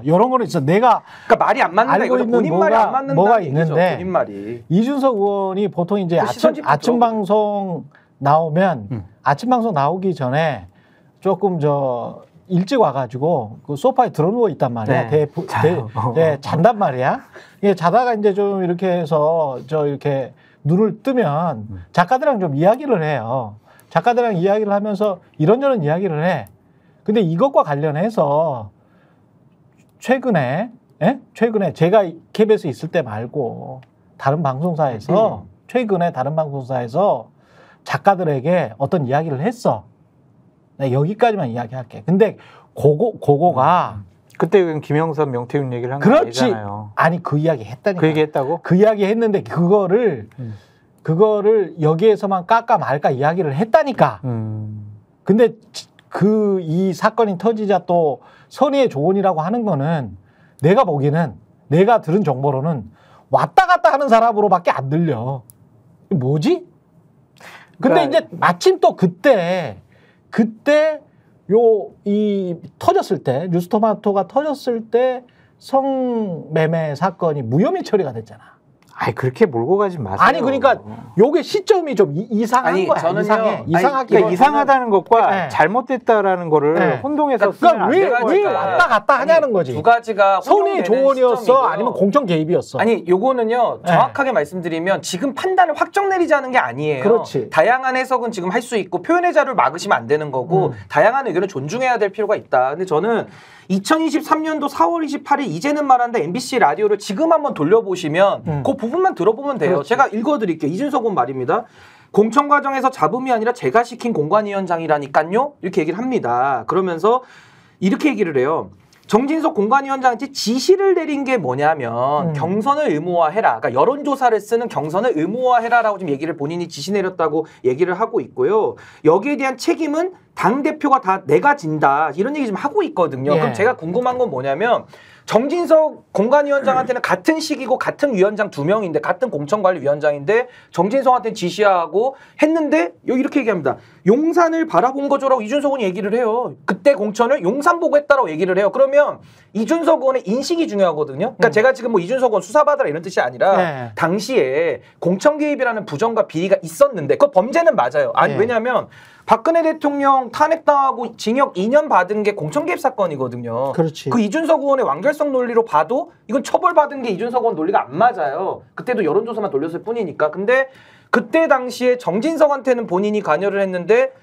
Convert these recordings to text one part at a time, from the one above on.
이런 거는 있어. 내가 그러니까 말이 안 맞는다. 알고 있는 본인 말이 안 맞는다. 뭐가 있는데 본인 말이. 이준석 의원이 보통 이제 아침 방송 나오면 아침 방송 나오기 전에 조금 일찍 와가지고 그 소파에 들어누워 있단 말이야. 네, 잔단 말이야. 이게 자다가 이제 좀 이렇게 해서 이렇게 눈을 뜨면 작가들이랑 좀 이야기를 해요. 작가들이랑 이야기를 하면서 이런저런 이야기를 해. 근데 이것과 관련해서 최근에 제가 KBS 있을 때 말고 다른 방송사에서 최근에 다른 방송사에서 작가들에게 어떤 이야기를 했어. 네, 여기까지만 이야기할게. 근데 그거가 그때 김영삼, 명태균 얘기를 한 거 아니잖아요. 아니 그 이야기 했다니까. 그 얘기 했다고? 그 이야기 했는데 그거를 여기에서만 깎아 말까 이야기를 했다니까. 근데 이 사건이 터지자 또 선의의 조언이라고 하는 거는 내가 보기에는 내가 들은 정보로는 왔다 갔다 하는 사람으로밖에 안 들려. 뭐지? 근데 그러니까 이제 마침 또 그때 터졌을 때 뉴스토마토가 터졌을 때 성매매 사건이 무혐의 처리가 됐잖아. 아니 그렇게 몰고 가지 마세요. 아니 그러니까 요게 시점이 좀 이상한 거야. 그러니까 이상하다는 것과 잘못됐다라는 거를 혼동해서 그러니까 왜 왔다 갔다 하냐는 거지. 두 가지가 선의 조언이었어, 아니면 공천 개입이었어. 아니 요거는요 정확하게 말씀드리면 지금 판단을 확정 내리자는 게 아니에요. 그렇지. 다양한 해석은 지금 할 수 있고 표현의 자유를 막으시면 안 되는 거고 다양한 의견을 존중해야 될 필요가 있다. 근데 저는 2023년도 4월 28일 이제는 말한다 MBC 라디오를 지금 한번 돌려보시면 그 부분만 들어보면 돼요. 그렇지. 제가 읽어드릴게요. 이준석 의원 말입니다. 공천 과정에서 잡음이 아니라 제가 시킨 공관위원장이라니까요. 이렇게 얘기를 합니다. 그러면서 이렇게 얘기를 해요. 정진석 공관위원장한테 지시를 내린 게 뭐냐면 경선을 의무화해라. 그러니까 여론조사를 쓰는 경선을 의무화해라라고 지금 얘기를 본인이 지시 내렸다고 얘기를 하고 있고요. 여기에 대한 책임은 당대표가 다 내가 진다. 이런 얘기 좀 하고 있거든요. 예. 그럼 제가 궁금한 건 뭐냐면 정진석 공관위원장한테는 같은 시기고 같은 위원장 2명인데 같은 공천관리위원장인데 정진석한테는 지시하고 했는데 이렇게 얘기합니다. 용산을 바라본 거죠라고 이준석 의원이 얘기를 해요. 그때 공천을 용산 보고 했다라고 얘기를 해요. 그러면 이준석 의원의 인식이 중요하거든요. 그러니까 제가 지금 뭐 이준석 의원 수사받으라 이런 뜻이 아니라 당시에 공천 개입이라는 부정과 비리가 있었는데 그 범죄는 맞아요. 아니 왜냐하면 박근혜 대통령 탄핵당하고 징역 2년 받은 게 공천 개입 사건이거든요. 그렇지. 그 이준석 의원의 완결성 논리로 봐도 이건 처벌받은 게 이준석 의원 논리가 안 맞아요. 그때도 여론조사만 돌렸을 뿐이니까. 근데 그때 당시에 정진석한테는 본인이 관여를 했는데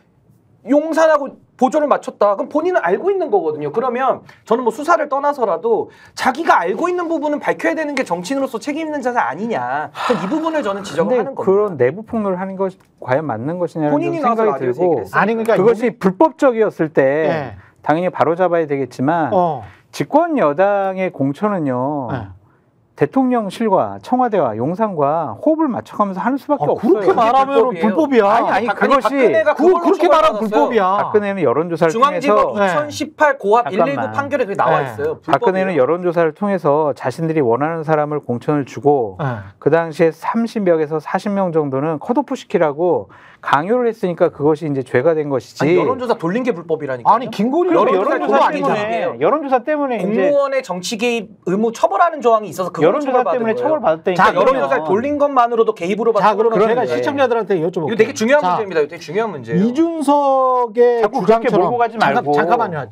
용산하고 보조를 맞췄다. 그럼 본인은 알고 있는 거거든요. 그러면 저는 뭐 수사를 떠나서라도 자기가 알고 있는 부분은 밝혀야 되는 게 정치인으로서 책임 있는 자세 아니냐. 이 부분을 저는 지적을 하는 겁니다. 그런 내부 폭로를 하는 것이 과연 맞는 것이냐는 본인이 생각이 들고 아니 그러니까 그것이 불법적이었을 때 당연히 바로잡아야 되겠지만 집권 여당의 공천은요. 대통령실과 청와대와 용산과 호흡을 맞춰가면서 하는 수밖에 없어요. 그렇게 말하면 불법이야. 아니 그것이 그렇게 말하면 불법이야. 박근혜는 여론조사를 중앙지법 통해서 2018 고압 119 판결에 그게 나와 있어요. 박근혜는 여론조사를 통해서 자신들이 원하는 사람을 공천을 주고 그 당시에 30명에서 40명 정도는 컷오프 시키라고 강요를 했으니까 그것이 이제 죄가 된 것이지. 아니, 여론조사 돌린 게 불법이라니까. 아니 김건희 여론조사 때문에 공무원의 정치 개입 의무 처벌하는 조항이 있어서 여론조사 때문에 처벌받았다니까. 여론조사를 돌린 것만으로도 개입으로 받는. 자 그러면 제가 시청자들한테 여쭤볼게요. 이거 되게 중요한 문제입니다. 이거 되게 중요한 문제예요. 이준석의 주장처럼 몰고 가지 말고. 잠깐만요.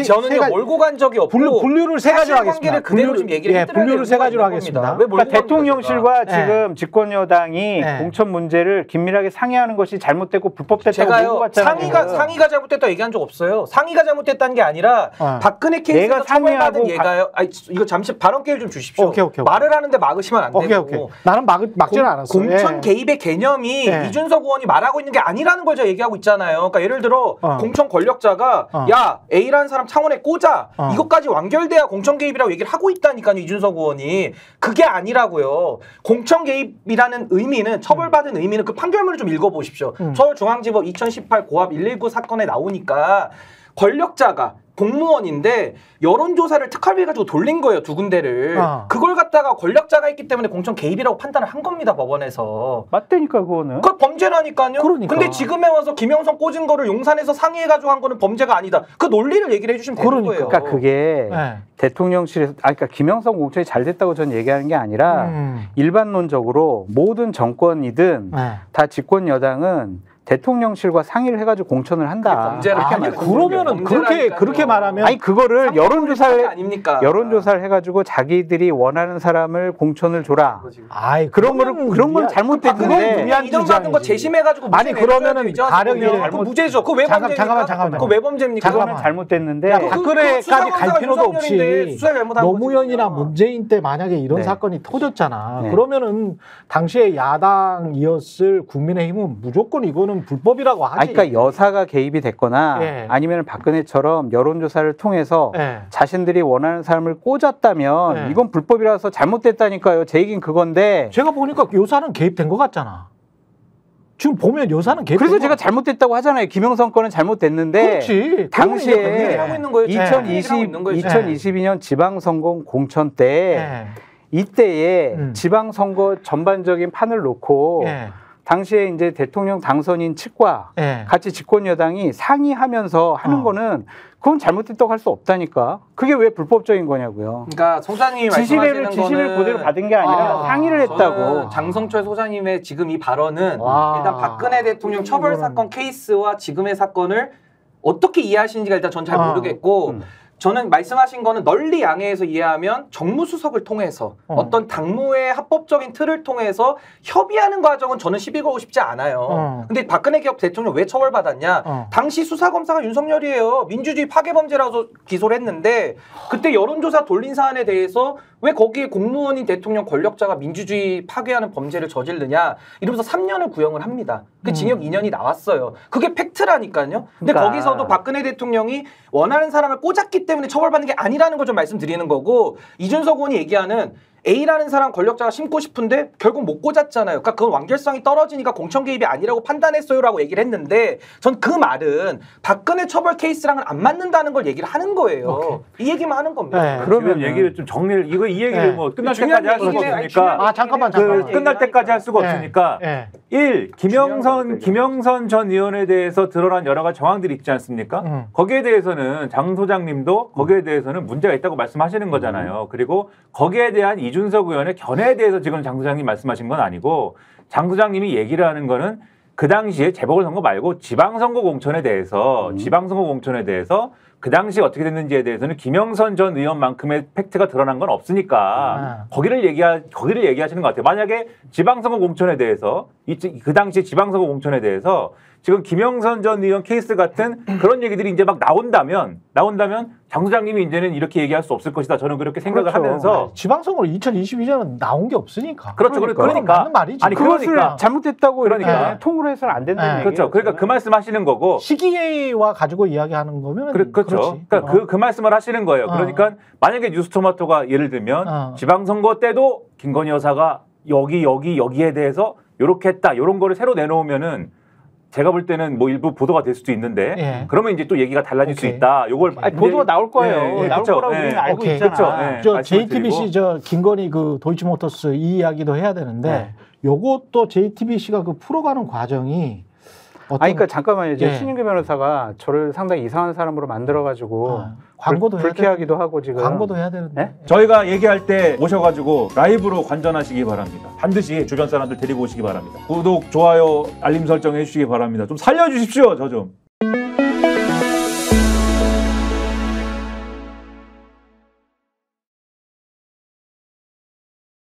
저는요 몰고 간 적이 없고 분류를 세 가지로 하겠습니다. 그대로 좀 얘기를 분류를 세 가지로 하겠습니다. 그러니까 대통령실과 지금 집권 여당이 공천 문제를 긴밀하게 상의하는 것이 잘못됐고 불법됐다고 몰고 갔잖아요. 상의가 잘못됐다 얘기한 적 없어요. 상의가 잘못됐다는 게 아니라 박근혜 케이스에서 처벌받은 얘가요. 이거 잠시 발언 기회를 좀 주십시오. 오케이. 말을 하는데 막으시면 안 되고. 나는 막지는 않았어. 공천 개입의 개념이 이준석 의원이 말하고 있는 게 아니라는 걸 제가 얘기하고 있잖아요. 그러니까 예를 들어 공천 권력자가 야 A라는 사람 창원에 꽂아 이것까지 완결돼야 공천 개입이라고 얘기를 하고 있다니까요. 이준석 의원이. 그게 아니라고요. 공천 개입이라는 의미는 처벌받은 의미는 그 판결문을 좀 읽어보십시오. 서울중앙지법 2018 고압 119 사건에 나오니까 권력자가 공무원인데 여론조사를 특활비 가지고 돌린 거예요, 두 군데를. 그걸 갖다가 권력자가 있기 때문에 공천 개입이라고 판단을 한 겁니다, 법원에서. 맞다니까 그거는. 그거 범죄라니까요. 그러니까. 근데 지금에 와서 김영선 꽂은 거를 용산에서 상의해가지고 한 거는 범죄가 아니다. 그 논리를 얘기를 해주시면 되는 거예요. 그러니까 그게 대통령실에서 그러니까 김영선 공천이 잘 됐다고 저는 얘기하는 게 아니라 일반론적으로 모든 정권이든 다 집권 여당은 대통령실과 상의를 해가지고 공천을 한다. 아니 그러면은 그렇게 말하면 아니 그거를 아닙니까? 여론조사를 해가지고 자기들이 원하는 사람을 공천을 줘라. 아이 그런 건 잘못됐는데 이전 같은 거 재심해가지고 아니 그러면은 가령이 무죄죠. 그거 왜 범죄입니까? 잠깐만. 그거 왜 범죄입니까? 그거는 잘못됐는데 박근혜까지 갈 필요도 없이 노무현이나 문재인 때 만약에 이런 사건이 터졌잖아. 그러면은 당시에 야당이었을 국민의힘은 무조건 이거는 불법이라고 하지. 그러니까 여사가 개입이 됐거나 아니면 박근혜처럼 여론조사를 통해서 자신들이 원하는 사람을 꽂았다면 이건 불법이라서 잘못됐다니까요. 제 얘기는 그건데 제가 보니까 여사는 개입된 것 같잖아. 지금 보면 여사는 개입된 그래서 제가 잘못됐다고 하잖아요. 김영선 건은 잘못됐는데 그렇지. 당시에 2022년 지방선거 공천 때 이때에 지방선거 전반적인 판을 놓고 당시에 이제 대통령 당선인 측과 같이 집권 여당이 상의하면서 하는 거는 그건 잘못됐다고 할 수 없다니까. 그게 왜 불법적인 거냐고요. 그러니까 소장님이 말씀하시는 지시를 그대로 받은 게 아니라 상의를 했다고. 장성철 소장님의 지금 이 발언은 일단 박근혜 대통령 처벌 사건 케이스와 지금의 사건을 어떻게 이해하시는지가 일단 전 잘 모르겠고 저는 말씀하신 거는 널리 양해해서 이해하면 정무수석을 통해서 어떤 당무의 합법적인 틀을 통해서 협의하는 과정은 저는 시비 걸고 싶지 않아요. 근데 박근혜 기업 대통령 왜 처벌받았냐? 당시 수사검사가 윤석열이에요. 민주주의 파괴범죄라고 기소를 했는데 그때 여론조사 돌린 사안에 대해서 왜 거기에 공무원인 대통령 권력자가 민주주의 파괴하는 범죄를 저지르냐 이러면서 3년을 구형을 합니다. 그 징역 2년이 나왔어요. 그게 팩트라니까요. 근데 거기서도 박근혜 대통령이 원하는 사람을 꽂았기 때문에 처벌받는 게 아니라는 걸 좀 말씀드리는 거고 이준석 의원이 얘기하는 A라는 사람 권력자가 심고 싶은데 결국 못 꽂았잖아요. 그러니까 그건 완결성이 떨어지니까 공천 개입이 아니라고 판단했어요라고 얘기를 했는데 전 그 말은 박근혜 처벌 케이스랑은 안 맞는다는 걸 얘기를 하는 거예요. 이 얘기만 하는 겁니다. 그러면 얘기를 좀 정리를 이 얘기를 뭐 끝날 때까지 할 수가 없으니까 잠깐만. 끝날 때까지 할 수가 없으니까 1. 김영선 전 의원에 대해서 드러난 여러 가지 정황들이 있지 않습니까? 거기에 대해서는 장 소장님도 거기에 대해서는 문제가 있다고 말씀하시는 거잖아요. 그리고 거기에 대한 이준석 의원의 견해에 대해서 지금 장 소장님 말씀하신 건 아니고 장 소장님이 얘기를 하는 거는 그 당시에 재보궐선거 말고 지방선거 공천에 대해서 그 당시 어떻게 됐는지에 대해서는 김영선 전 의원만큼의 팩트가 드러난 건 없으니까 거기를 얘기하시는 것 같아요. 만약에 지방선거 공천에 대해서 그 당시 지방선거 공천에 대해서 지금 김영선 전 의원 케이스 같은 그런 얘기들이 이제 막 나온다면 장 소장님이 이제는 이렇게 얘기할 수 없을 것이다. 저는 그렇게 생각을 하면서 지방선거로 2022년은 나온 게 없으니까. 그렇죠. 그러니까 맞는 말이지. 아니 그것을 잘못됐다고 그러니까 통으로 해서는 안 된다는 얘기예요. 그렇죠. 그러니까 그 말씀하시는 거고 시기와 가지고 이야기하는 거면 그렇죠. 그러니까 그 말씀을 하시는 거예요. 그러니까 만약에 뉴스토마토가 예를 들면 지방선거 때도 김건희 여사가 여기에 대해서 요렇게 했다. 요런 거를 새로 내놓으면은 제가 볼 때는 뭐 일부 보도가 될 수도 있는데 그러면 이제 또 얘기가 달라질 수 있다. 요걸 보도가 나올 거예요. 나올 거라고 우리는 알고 있잖아. 저 JTBC 저 김건희 그 도이치모터스 이 이야기도 해야 되는데 요것도 JTBC가 그 풀어가는 과정이 그러니까 잠깐만요. 신인규 변호사가 저를 상당히 이상한 사람으로 만들어가지고 광고도 불쾌하기도 하고 지금 광고도 해야 되는데 저희가 얘기할 때 오셔가지고 라이브로 관전하시기 바랍니다. 반드시 주변 사람들 데리고 오시기 바랍니다. 구독, 좋아요, 알림 설정 해주시기 바랍니다. 좀 살려주십시오. 저 좀.